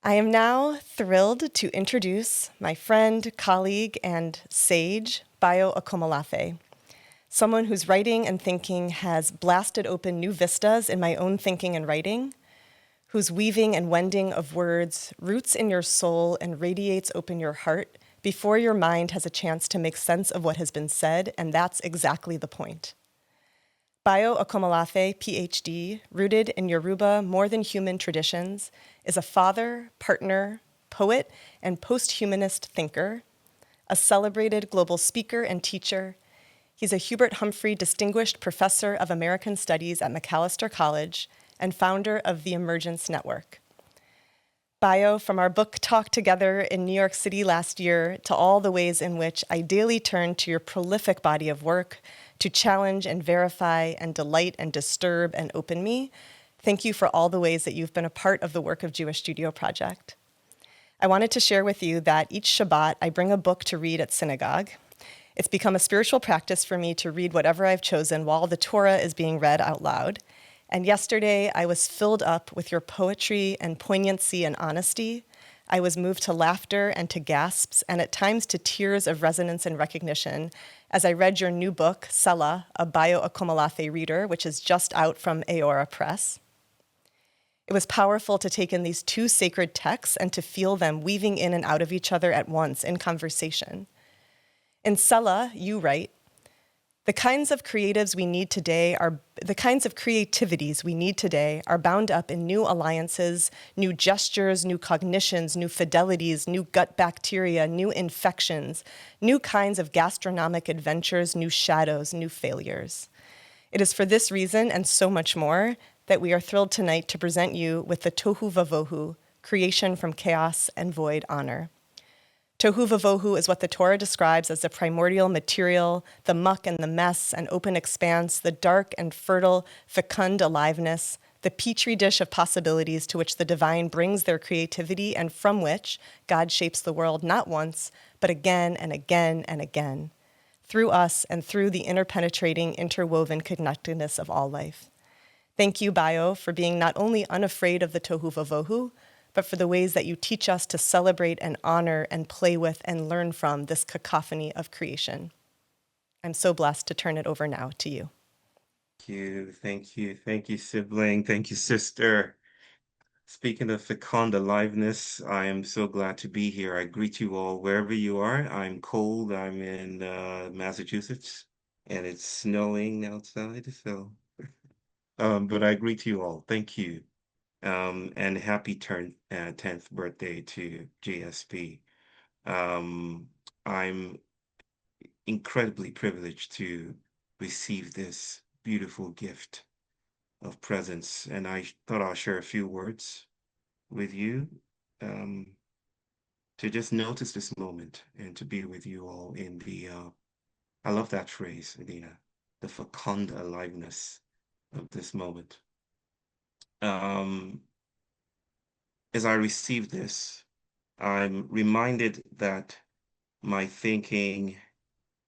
I am now thrilled to introduce my friend, colleague, and sage, Báyò Akómoláfé, someone whose writing and thinking has blasted open new vistas in my own thinking and writing, whose weaving and wending of words roots in your soul and radiates open your heart before your mind has a chance to make sense of what has been said, and that's exactly the point. Báyò Akómoláfé, Ph.D., rooted in Yoruba more than human traditions, is a father, partner, poet, and posthumanist thinker, a celebrated global speaker and teacher. He's a Humphrey Distinguished Professor of American Studies at Macalester College and founder of the Emergence Network. Báyò, from our book talk together in New York City last year to all the ways in which I daily turn to your prolific body of work to challenge and verify and delight and disturb and open me, thank you for all the ways that you've been a part of the Work of Jewish Studio Project. I wanted to share with you that each Shabbat I bring a book to read at synagogue. It's become a spiritual practice for me to read whatever I've chosen while the Torah is being read out loud. And yesterday, I was filled up with your poetry and poignancy and honesty. I was moved to laughter and to gasps, and at times to tears of resonance and recognition as I read your new book, Selah, a Báyò Akómoláfé reader, which is just out from Aora Press. It was powerful to take in these two sacred texts and to feel them weaving in and out of each other at once in conversation. In Selah, you write, the kinds of creativities we need today are bound up in new alliances, new gestures, new cognitions, new fidelities, new gut bacteria, new infections, new kinds of gastronomic adventures, new shadows, new failures. It is for this reason and so much more that we are thrilled tonight to present you with the Tohu Vavohu, creation from chaos and void honor. Tohu Vavohu is what the Torah describes as the primordial material, the muck and the mess and open expanse, the dark and fertile, fecund aliveness, the petri dish of possibilities to which the divine brings their creativity and from which God shapes the world not once, but again and again and again, through us and through the interpenetrating, interwoven connectedness of all life. Thank you, Báyò, for being not only unafraid of the Tohu Vavohu, but for the ways that you teach us to celebrate and honor and play with and learn from this cacophony of creation. I'm so blessed to turn it over now to you. Thank you, sibling. Thank you, sister. Speaking of fecund aliveness, I am so glad to be here. I greet you all wherever you are. I'm cold. I'm in Massachusetts, and it's snowing outside. So, but I greet you all. Thank you. And happy 10th birthday to JSP. Um, I'm incredibly privileged to receive this beautiful gift of presence, and I thought I'll share a few words with you um, to just notice this moment and to be with you all in the, I love that phrase, Adina, the fecund aliveness of this moment. Um, as I receive this, I'm reminded that my thinking,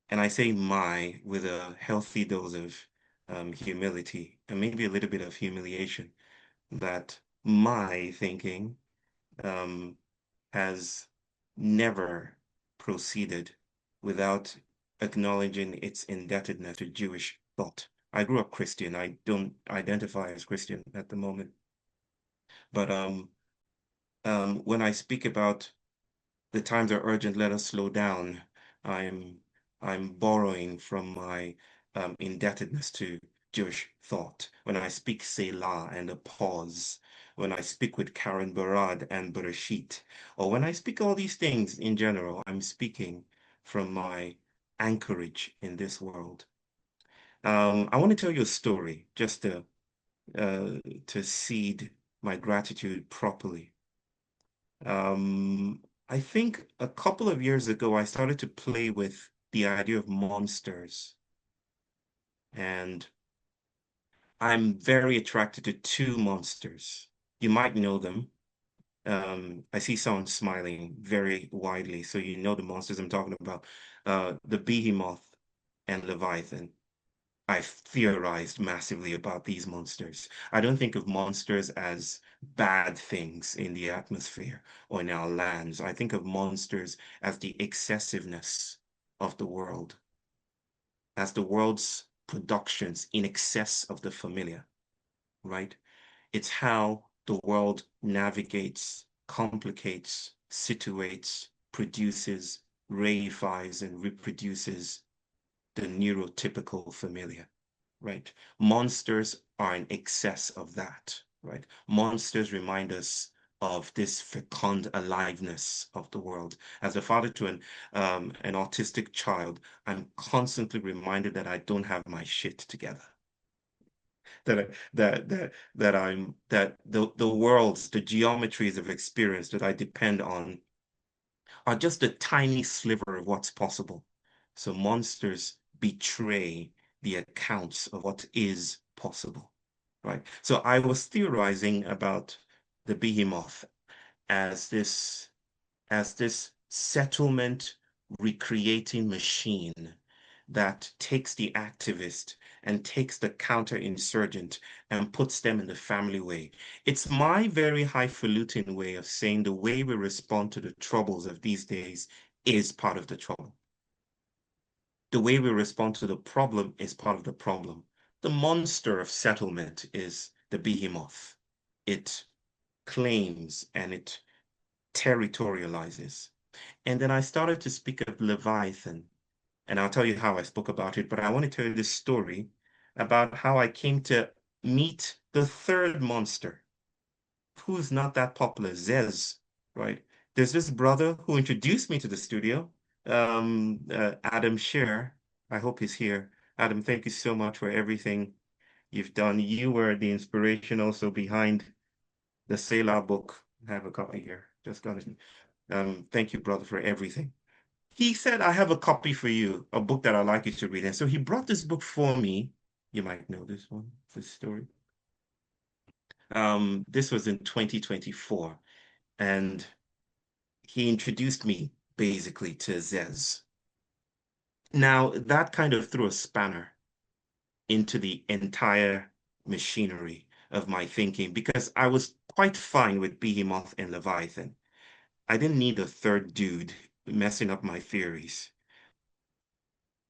and I say my with a healthy dose of humility and maybe a little bit of humiliation, that my thinking um, has never proceeded without acknowledging its indebtedness to Jewish thought. I grew up Christian. I don't identify as Christian at the moment. But when I speak about the times are urgent, let us slow down, I'm I'm borrowing from my indebtedness to Jewish thought. When I speak Selah and a pause, when I speak with Karen Barad and Bereshit, or when I speak all these things in general, I'm speaking from my anchorage in this world. I want to tell you a story just to seed my gratitude properly. I think a couple of years ago, I started to play with the idea of monsters, and I'm very attracted to two monsters. You might know them. I see someone smiling very widely, so you know the monsters I'm talking about. The Behemoth and Leviathan. I've theorized massively about these monsters. I don't think of monsters as bad things in the atmosphere or in our lands. I think of monsters as the excessiveness of the world, as the world's productions in excess of the familiar, right? It's how the world navigates, complicates, situates, produces, reifies, and reproduces the neurotypical familiar, right? Monsters are in excess of that, right? Monsters remind us of this fecund aliveness of the world. As a father to an autistic child, I'm constantly reminded that I don't have my shit together. That the worlds, the geometries of experience that I depend on are just a tiny sliver of what's possible. So monsters betray the accounts of what is possible, right? So I was theorizing about the behemoth as this settlement recreating machine that takes the activist and takes the counterinsurgent and puts them in the family way. It's my very highfalutin way of saying the way we respond to the troubles of these days is part of the trouble. The way we respond to the problem is part of the problem. The monster of settlement is the behemoth. It claims and it territorializes. And then I started to speak of Leviathan, and I'll tell you how I spoke about it, but I want to tell you this story about how I came to meet the third monster, who's not that popular, Zez, right? There's this brother who introduced me to the studio, Adam Scher. I hope he's here. Adam, thank you so much for everything you've done. You were the inspiration also behind the Sailor book. I have a copy here. Just got it. Thank you, brother, for everything. He said, I have a copy for you, a book that I'd like you to read. And so he brought this book for me. You might know this one, this story. This was in 2024. And he introduced me basically to Zez. Now, that kind of threw a spanner into the entire machinery of my thinking because I was quite fine with Behemoth and Leviathan. I didn't need a third dude messing up my theories.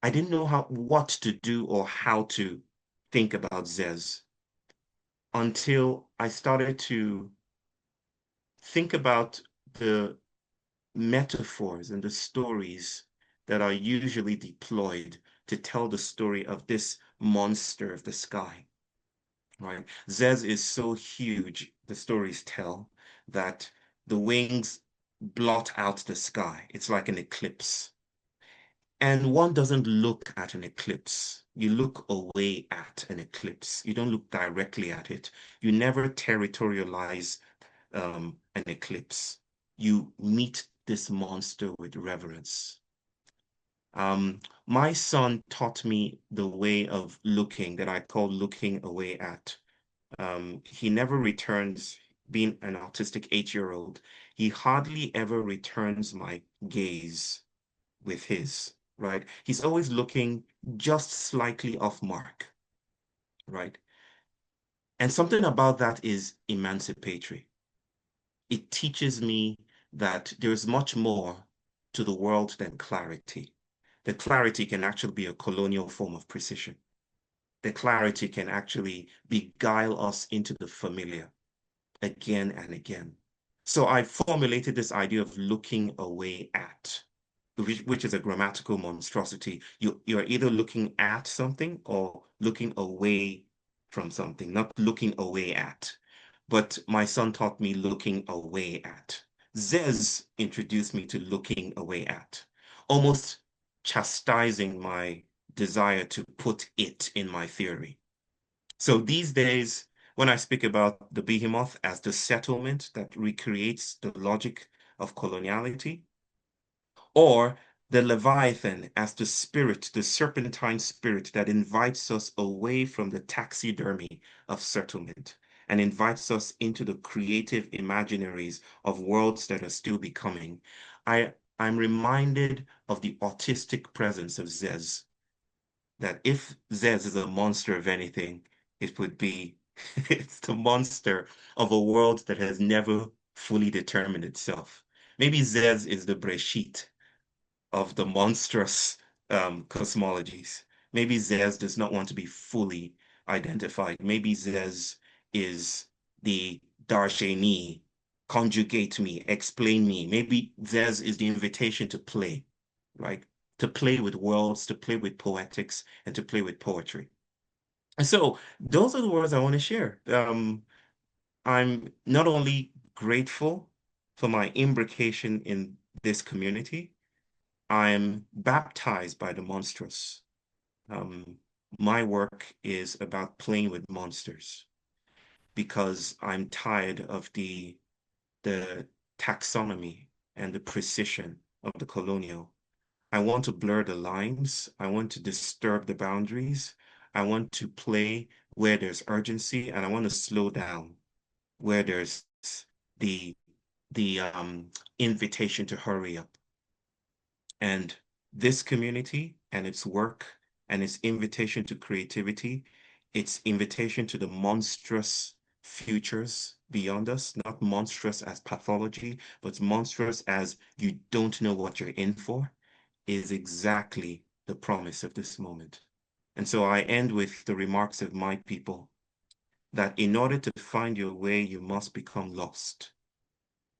I didn't know what to do or how to think about Zez until I started to think about the metaphors and the stories that are usually deployed to tell the story of this monster of the sky, right? Zez is so huge, the stories tell, that the wings blot out the sky. It's like an eclipse. And one doesn't look at an eclipse. You look away at an eclipse. You don't look directly at it. You never territorialize an eclipse. You meet this monster with reverence. My son taught me the way of looking that I call looking away at. He never returns, being an autistic 8-year-old, he hardly ever returns my gaze with his, right? He's always looking just slightly off mark, right? And something about that is emancipatory. It teaches me that there's much more to the world than clarity. The clarity can actually be a colonial form of precision. The clarity can actually beguile us into the familiar again and again. So I formulated this idea of looking away at, which is a grammatical monstrosity. You're either looking at something or looking away from something, not looking away at. But my son taught me looking away at. Zez introduced me to looking away at, almost chastising my desire to put it in my theory. So these days, when I speak about the behemoth as the settlement that recreates the logic of coloniality, or the Leviathan as the spirit, the serpentine spirit that invites us away from the taxidermy of settlement and invites us into the creative imaginaries of worlds that are still becoming. I'm reminded of the autistic presence of Zez. that if Zez is a monster of anything, it would be it's the monster of a world that has never fully determined itself. Maybe Zez is the Breshit of the monstrous cosmologies. Maybe Zez does not want to be fully identified. Maybe Zez is the Darsheni, conjugate me, explain me. Maybe Zez is the invitation to play, right? To play with worlds, to play with poetics, and to play with poetry. And so those are the words I want to share. I'm not only grateful for my imbrication in this community, I'm baptized by the monstrous. Um, my work is about playing with monsters because I'm tired of the taxonomy and the precision of the colonial. I want to blur the lines. I want to disturb the boundaries. I want to play where there's urgency, and I want to slow down where there's the the invitation to hurry up. And this community and its work and its invitation to creativity, its invitation to the monstrous futures beyond us, not monstrous as pathology, but monstrous as you don't know what you're in for, is exactly the promise of this moment. And so I end with the remarks of my people that in order to find your way, you must become lost.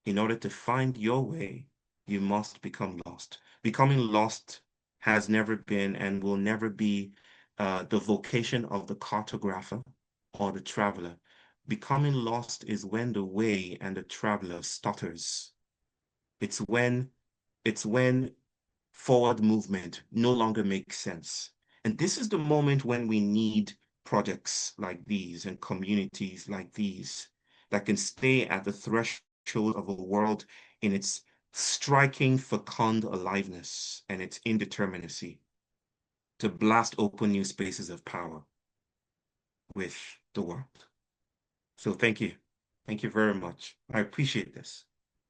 In order to find your way, you must become lost. Becoming lost has never been and will never be the vocation of the cartographer or the traveler. Becoming lost is when the way and the traveler stutters. It's when it's when forward movement no longer makes sense. And this is the moment when we need projects like these and communities like these that can stay at the threshold of a world in its striking fecund aliveness and its indeterminacy to blast open new spaces of power with the world. So thank you. Thank you very much. I appreciate this.